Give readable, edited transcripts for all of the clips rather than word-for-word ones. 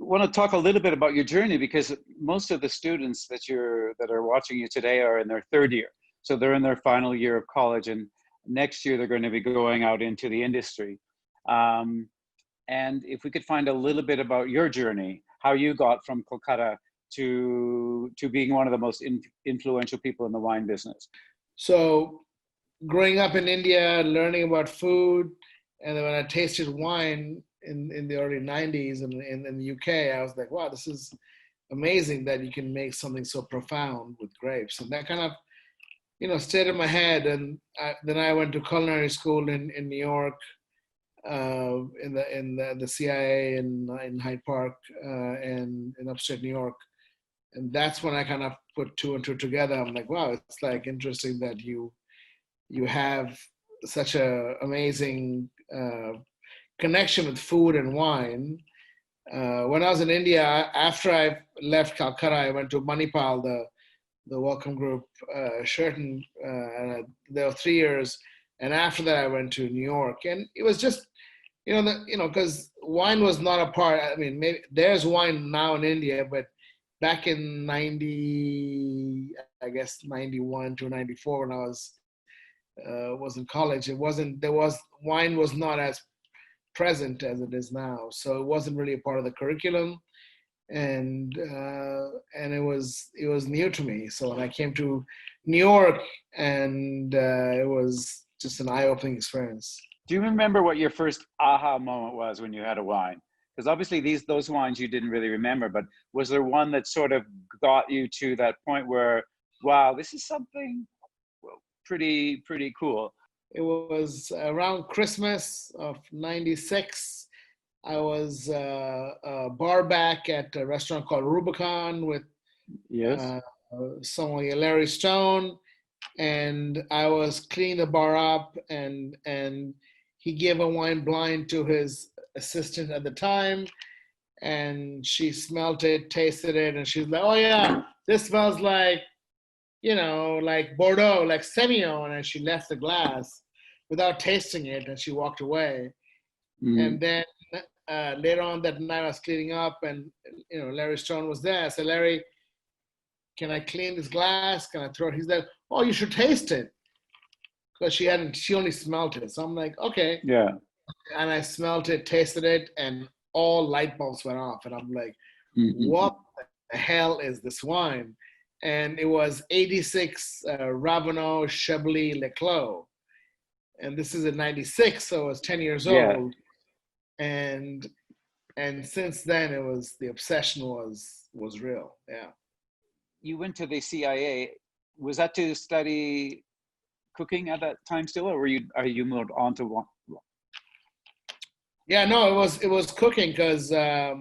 want to talk a little bit about your journey, because most of the students that are watching you today are in their third year. So they're in their final year of college, and next year they're going to be going out into the industry. And if we could find a little bit about your journey, how you got from Kolkata to being one of the most influential people in the wine business. So growing up in India, learning about food, and then when I tasted wine in the early 90s in the UK, I was like, wow, this is amazing that you can make something so profound with grapes. And that kind of, stayed in my head. And then I went to culinary school in New York, in the CIA in Hyde Park, and in upstate New York. And that's when I kind of put two and two together. I'm like, wow, it's like interesting that you have such a amazing connection with food and wine. When I was in India, after I left Calcutta, I went to Manipal, the Welcome Group, Sheraton. There were 3 years, and after that, I went to New York, and it was just, because wine was not a part. I mean, maybe there's wine now in India, but back in 91 to 94, when I was in college, wine was not as present as it is now. So it wasn't really a part of the curriculum, and it was new to me. So when I came to New York, and it was just an eye-opening experience. Do you remember what your first aha moment was when you had a wine? Because obviously those wines you didn't really remember, but was there one that sort of got you to that point where, wow, this is something pretty cool? It was around Christmas of '96. I was a bar back at a restaurant called Rubicon with Sommelier Larry Stone, and I was cleaning the bar up, and he gave a wine blind to his assistant at the time, and she smelled it, tasted it, and she's like, oh yeah, this smells like, like Bordeaux, like Semillon. And she left the glass without tasting it, and she walked away. And then later on that night, I was cleaning up, and Larry Stone was there. I said, Larry, can I clean this glass? Can I throw it? He's like, oh, you should taste it, because she only smelled it. So I'm like, okay. Yeah. And I smelled it, tasted it, and all light bulbs went off. And I'm like, what the hell is this wine? And it was 86 Ravenot Chablis Leclos. And this is in 96, so I was 10 years old. And since then, the obsession was real. Yeah. You went to the CIA. Was that to study cooking at that time still, or are you moved on to one? Yeah, no, it was cooking, because there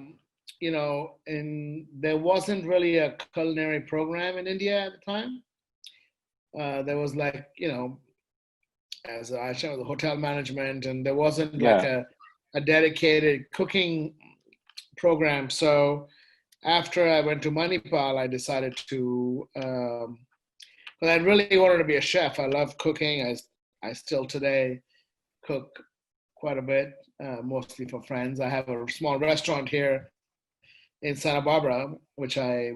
wasn't really a culinary program in India at the time. There was as I showed, the hotel management, and there wasn't like a dedicated cooking program. So after I went to Manipal, I decided to, but I really wanted to be a chef. I love cooking. I still today cook quite a bit, mostly for friends. I have a small restaurant here in Santa Barbara, which I'm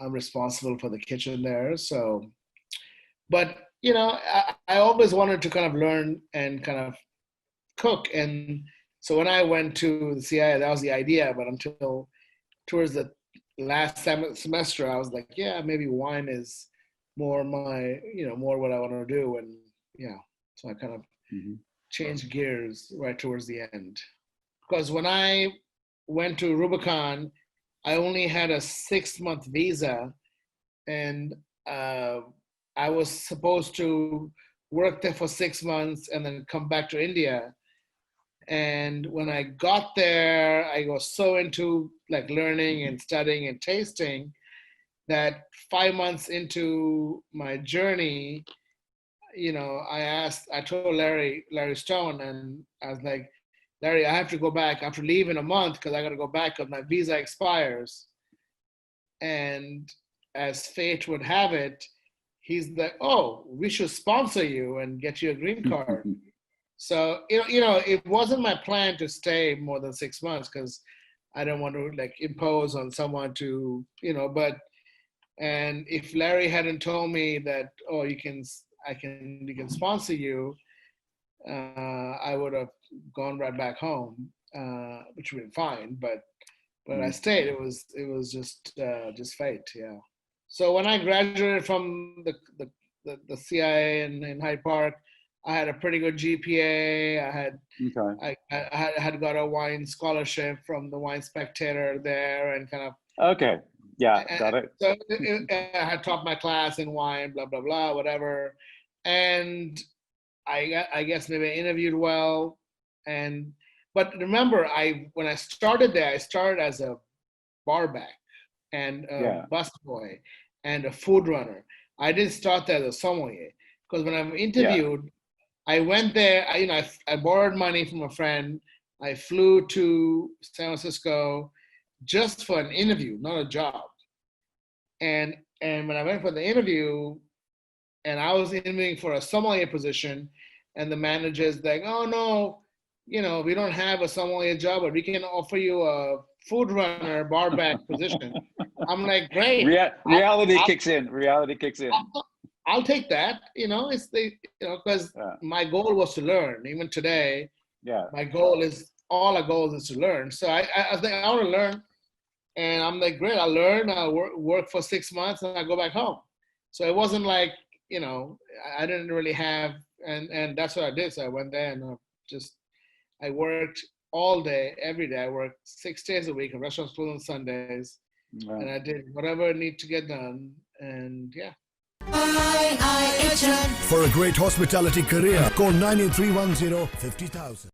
responsible for the kitchen there. So, but I always wanted to kind of learn and kind of cook. And so when I went to the CIA, that was the idea. But until towards the last semester, I was like, yeah, maybe wine is more more what I want to do. And so I kind of changed gears right towards the end. Because when I went to Rubicon, I only had a 6-month visa, and I was supposed to work there for 6 months and then come back to India. And when I got there, I was so into like learning and studying and tasting that 5 months into my journey, I told Larry Stone, and I was like, Larry, I have to go back. I have to leave in a month because I got to go back because my visa expires. And as fate would have it, he's like, oh, we should sponsor you and get you a green card. So it wasn't my plan to stay more than 6 months because I don't want to like impose on someone to, but and if Larry hadn't told me that, oh, we can sponsor you, I would have gone right back home, which would have been fine. But I stayed. It was just fate, yeah. So when I graduated from the CIA in Hyde Park, I had a pretty good GPA. I had got a wine scholarship from the Wine Spectator there, and kind of Okay. Yeah, got it. So I had taught my class in wine, blah blah blah, whatever, and I guess maybe I interviewed well, but remember, when I started there, I started as a barback and a busboy and a food runner. I didn't start there as a sommelier because when I interviewed, I went there. I borrowed money from a friend. I flew to San Francisco just for an interview, not a job. And when I went for the interview, and I was interviewing for a sommelier position, and the manager's like, "Oh no, we don't have a sommelier job, but we can offer you a food runner, barback position." I'm like, "Great." Reality kicks in. Reality kicks in. I'll take that. Because my goal was to learn. Even today, all our goals is to learn. So I was like, I want to learn. And I'm like, great, I'll learn, I'll work for 6 months, and I'll go back home. So it wasn't like, I didn't really have, and that's what I did. So I went there and I worked all day, every day. I worked 6 days a week, and restaurants closed on Sundays. Right. And I did whatever needed to get done. And yeah. IIHM. For a great hospitality career, call 98310 50,000.